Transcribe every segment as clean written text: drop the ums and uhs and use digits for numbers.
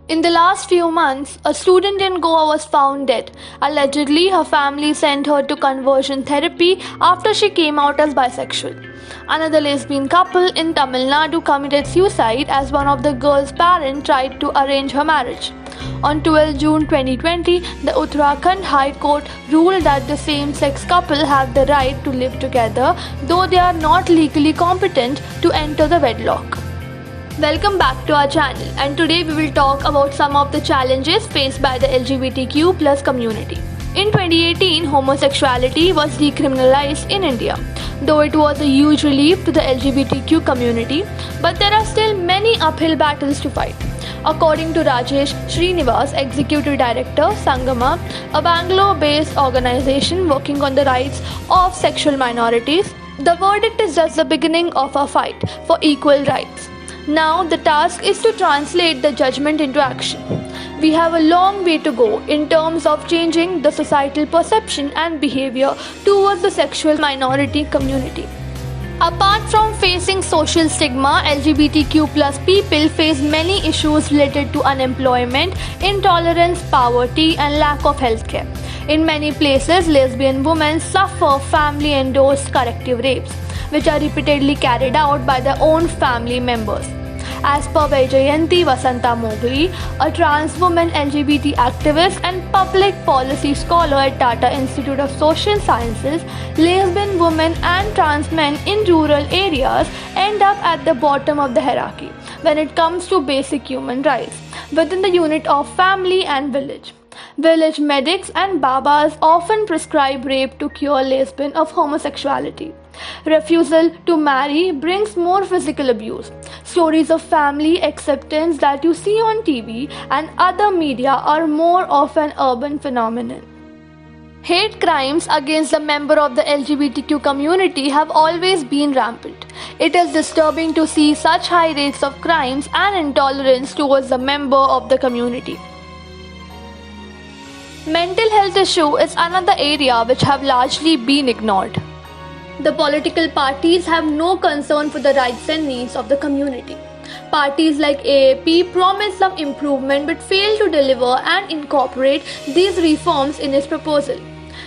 In the last few months, a student in Goa was found dead. Allegedly, her family sent her to conversion therapy after she came out as bisexual. Another lesbian couple in Tamil Nadu committed suicide as one of the girl's parents tried to arrange her marriage. On 12 June 2020, the Uttarakhand High Court ruled that the same-sex couple have the right to live together, though they are not legally competent to enter the wedlock. Welcome back to our channel, and today we will talk about some of the challenges faced by the LGBTQ plus community. In 2018, homosexuality was decriminalized in India, though it was a huge relief to the LGBTQ community, but there are still many uphill battles to fight. According to Rajesh Srinivas, Executive Director, Sangama, a Bangalore-based organization working on the rights of sexual minorities, the verdict is just the beginning of our fight for equal rights. Now the task is to translate the judgment into action. We have a long way to go in terms of changing the societal perception and behavior towards the sexual minority community. Apart from facing social stigma, LGBTQ plus people face many issues related to unemployment, intolerance, poverty, and lack of healthcare. In many places, lesbian women suffer family-endorsed corrective rapes, which are repeatedly carried out by their own family members. As per Vaijayanti Vasanta Mogli, a trans woman LGBT activist and public policy scholar at Tata Institute of Social Sciences, lesbian women and trans men in rural areas end up at the bottom of the hierarchy when it comes to basic human rights within the unit of family and village. Village medics and babas often prescribe rape to cure lesbian of homosexuality. Refusal to marry brings more physical abuse. Stories of family acceptance that you see on TV and other media are more of an urban phenomenon. Hate crimes against a member of the LGBTQ community have always been rampant. It is disturbing to see such high rates of crimes and intolerance towards a member of the community. Mental health issue is another area which have largely been ignored. The political parties have no concern for the rights and needs of the community. Parties like AAP promise some improvement but fail to deliver and incorporate these reforms in its proposal.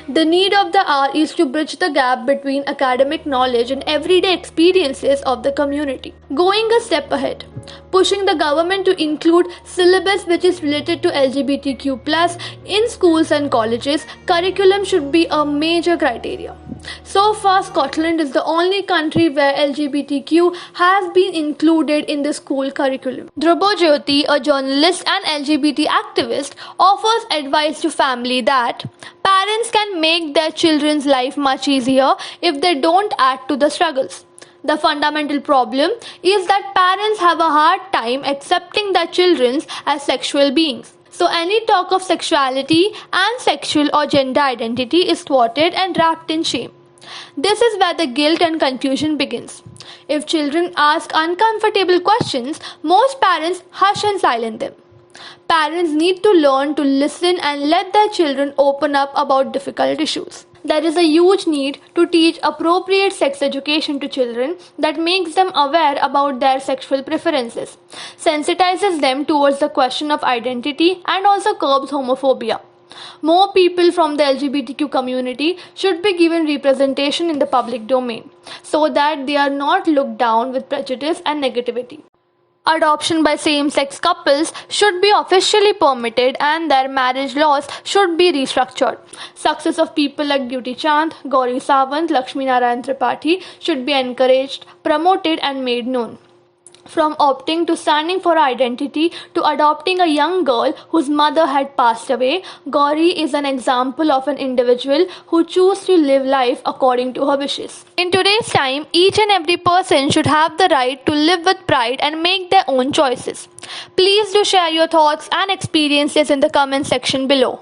The need of the hour is to bridge the gap between academic knowledge and everyday experiences of the community. Going a step ahead, pushing the government to include syllabus which is related to LGBTQ+ in schools and colleges, curriculum should be a major criteria. So far, Scotland is the only country where LGBTQ has been included in the school curriculum. Dhrubo Jyoti, a journalist and LGBT activist, offers advice to family that parents can make their children's life much easier if they don't add to the struggles. The fundamental problem is that parents have a hard time accepting their children as sexual beings. So any talk of sexuality and sexual or gender identity is thwarted and wrapped in shame. This is where the guilt and confusion begins. If children ask uncomfortable questions, most parents hush and silence them. Parents need to learn to listen and let their children open up about difficult issues. There is a huge need to teach appropriate sex education to children that makes them aware about their sexual preferences, sensitizes them towards the question of identity, and also curbs homophobia. More people from the LGBTQ community should be given representation in the public domain so that they are not looked down with prejudice and negativity. Adoption by same-sex couples should be officially permitted and their marriage laws should be restructured. Success of people like Dutee Chand, Gauri Sawant, Lakshmi Narayan Tripathi should be encouraged, promoted and made known. From opting to standing for identity to adopting a young girl whose mother had passed away, Gauri is an example of an individual who chose to live life according to her wishes. In today's time, each and every person should have the right to live with pride and make their own choices. Please do share your thoughts and experiences in the comment section below.